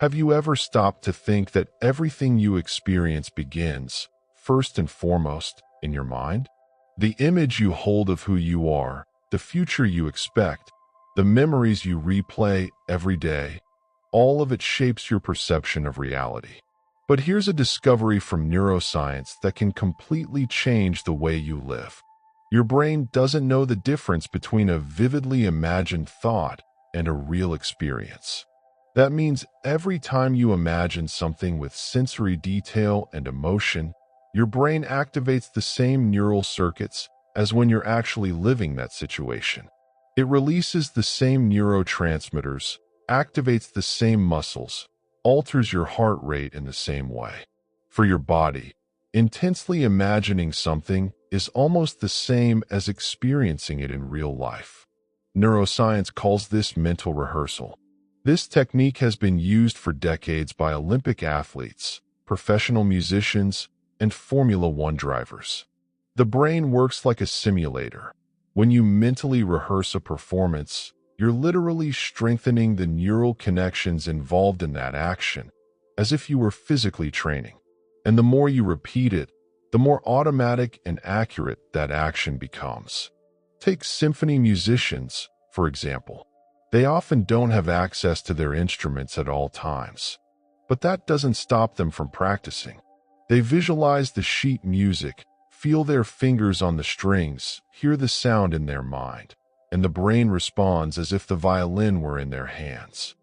Have you ever stopped to think that everything you experience begins, first and foremost, in your mind? The image you hold of who you are, the future you expect, the memories you replay every day, all of it shapes your perception of reality. But here's a discovery from neuroscience that can completely change the way you live. Your brain doesn't know the difference between a vividly imagined thought and a real experience. That means every time you imagine something with sensory detail and emotion, your brain activates the same neural circuits as when you're actually living that situation. It releases the same neurotransmitters, activates the same muscles, alters your heart rate in the same way. For your body, intensely imagining something is almost the same as experiencing it in real life. Neuroscience calls this mental rehearsal. This technique has been used for decades by Olympic athletes, professional musicians, and Formula One drivers. The brain works like a simulator. When you mentally rehearse a performance, you're literally strengthening the neural connections involved in that action, as if you were physically training. And the more you repeat it, the more automatic and accurate that action becomes. Take symphony musicians, for example. They often don't have access to their instruments at all times, but that doesn't stop them from practicing. They visualize the sheet music, feel their fingers on the strings, hear the sound in their mind, and the brain responds as if the violin were in their hands.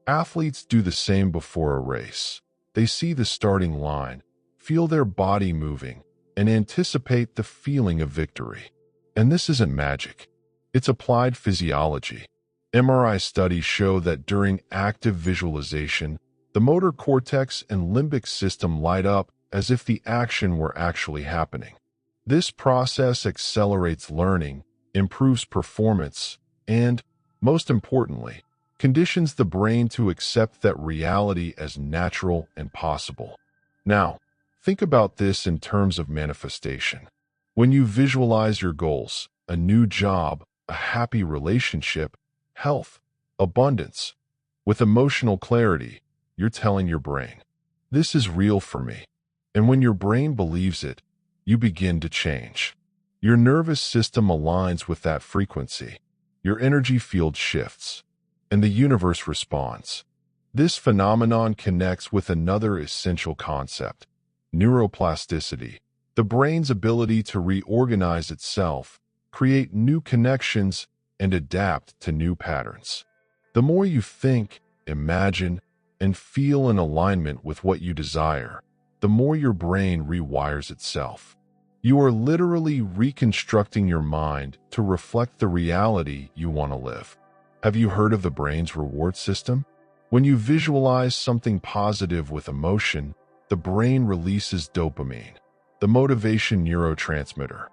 Athletes do the same before a race. They see the starting line, feel their body moving, and anticipate the feeling of victory. And this isn't magic. It's applied physiology. MRI studies show that during active visualization, the motor cortex and limbic system light up as if the action were actually happening. This process accelerates learning, improves performance, and, most importantly, conditions the brain to accept that reality as natural and possible. Now, think about this in terms of manifestation. When you visualize your goals, a new job, a happy relationship, health, abundance, with emotional clarity, you're telling your brain, "This is real for me." And when your brain believes it, you begin to change. Your nervous system aligns with that frequency. Your energy field shifts, and the universe responds. This phenomenon connects with another essential concept, neuroplasticity, the brain's ability to reorganize itself, create new connections, and adapt to new patterns. The more you think, imagine, and feel in alignment with what you desire, the more your brain rewires itself. You are literally reconstructing your mind to reflect the reality you want to live. Have you heard of the brain's reward system? When you visualize something positive with emotion, the brain releases dopamine, the motivation neurotransmitter.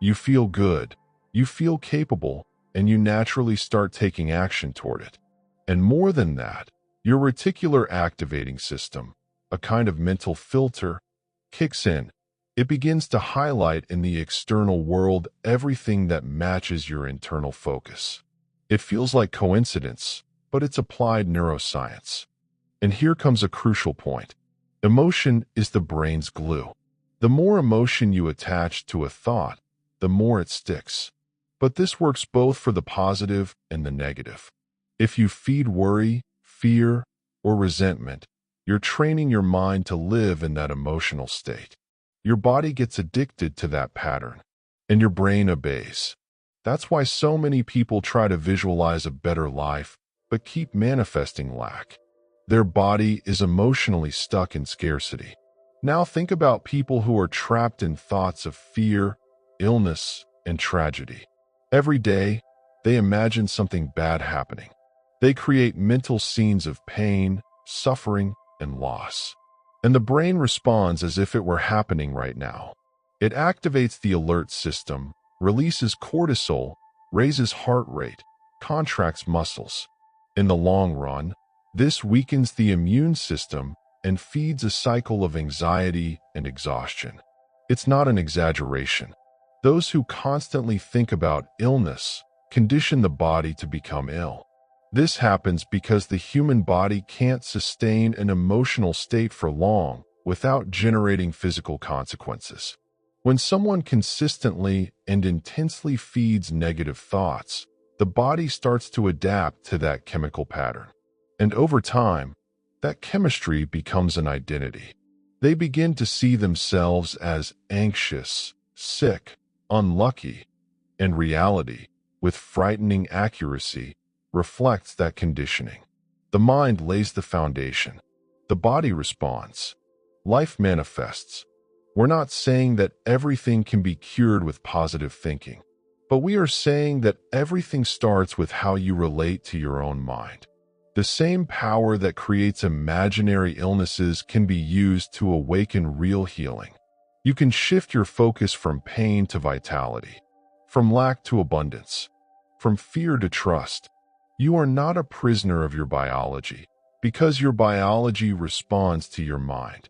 You feel good, you feel capable, and you naturally start taking action toward it. And more than that, your reticular activating system, a kind of mental filter, kicks in. It begins to highlight in the external world everything that matches your internal focus. It feels like coincidence, but it's applied neuroscience. And here comes a crucial point. Emotion is the brain's glue. The more emotion you attach to a thought, the more it sticks. But this works both for the positive and the negative. If you feed worry, fear, or resentment, you're training your mind to live in that emotional state. Your body gets addicted to that pattern, and your brain obeys. That's why so many people try to visualize a better life, but keep manifesting lack. Their body is emotionally stuck in scarcity. Now think about people who are trapped in thoughts of fear, illness, and tragedy. Every day, they imagine something bad happening. They create mental scenes of pain, suffering, and loss. And the brain responds as if it were happening right now. It activates the alert system, releases cortisol, raises heart rate, contracts muscles. In the long run, this weakens the immune system and feeds a cycle of anxiety and exhaustion. It's not an exaggeration. Those who constantly think about illness condition the body to become ill. This happens because the human body can't sustain an emotional state for long without generating physical consequences. When someone consistently and intensely feeds negative thoughts, the body starts to adapt to that chemical pattern. And over time, that chemistry becomes an identity. They begin to see themselves as anxious, sick, unlucky, and reality, with frightening accuracy, reflects that conditioning. The mind lays the foundation. The body responds. Life manifests. We're not saying that everything can be cured with positive thinking, but we are saying that everything starts with how you relate to your own mind. The same power that creates imaginary illnesses can be used to awaken real healing. You can shift your focus from pain to vitality, from lack to abundance, from fear to trust. You are not a prisoner of your biology, because your biology responds to your mind.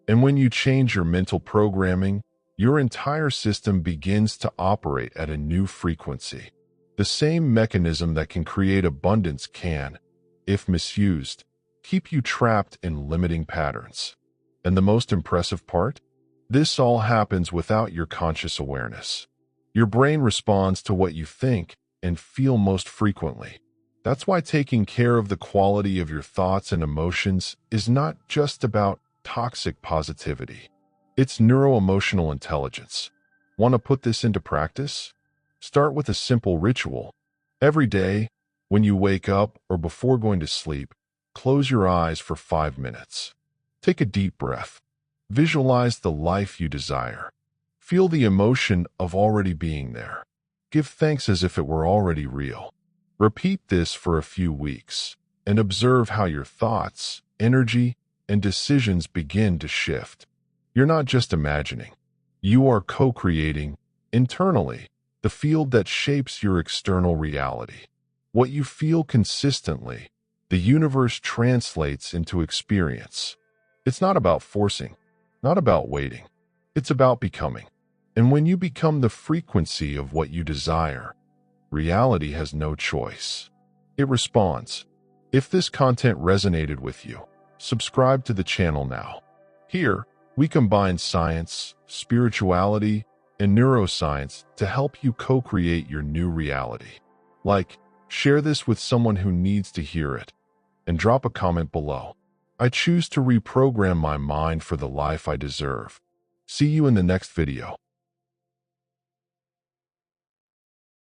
And when you change your mental programming, your entire system begins to operate at a new frequency. The same mechanism that can create abundance can, if misused, keep you trapped in limiting patterns. And the most impressive part? This all happens without your conscious awareness. Your brain responds to what you think and feel most frequently. That's why taking care of the quality of your thoughts and emotions is not just about toxic positivity. It's neuro-emotional intelligence. Want to put this into practice? Start with a simple ritual. Every day, when you wake up or before going to sleep, close your eyes for 5 minutes. Take a deep breath. Visualize the life you desire. Feel the emotion of already being there. Give thanks as if it were already real. Repeat this for a few weeks and observe how your thoughts, energy, and decisions begin to shift. You're not just imagining. You are co-creating, internally, the field that shapes your external reality. What you feel consistently, the universe translates into experience. It's not about forcing, not about waiting. It's about becoming. And when you become the frequency of what you desire, reality has no choice. It responds. If this content resonated with you, subscribe to the channel now. Here, we combine science, spirituality, and neuroscience to help you co-create your new reality. Share this with someone who needs to hear it, and drop a comment below. I choose to reprogram my mind for the life I deserve. See you in the next video.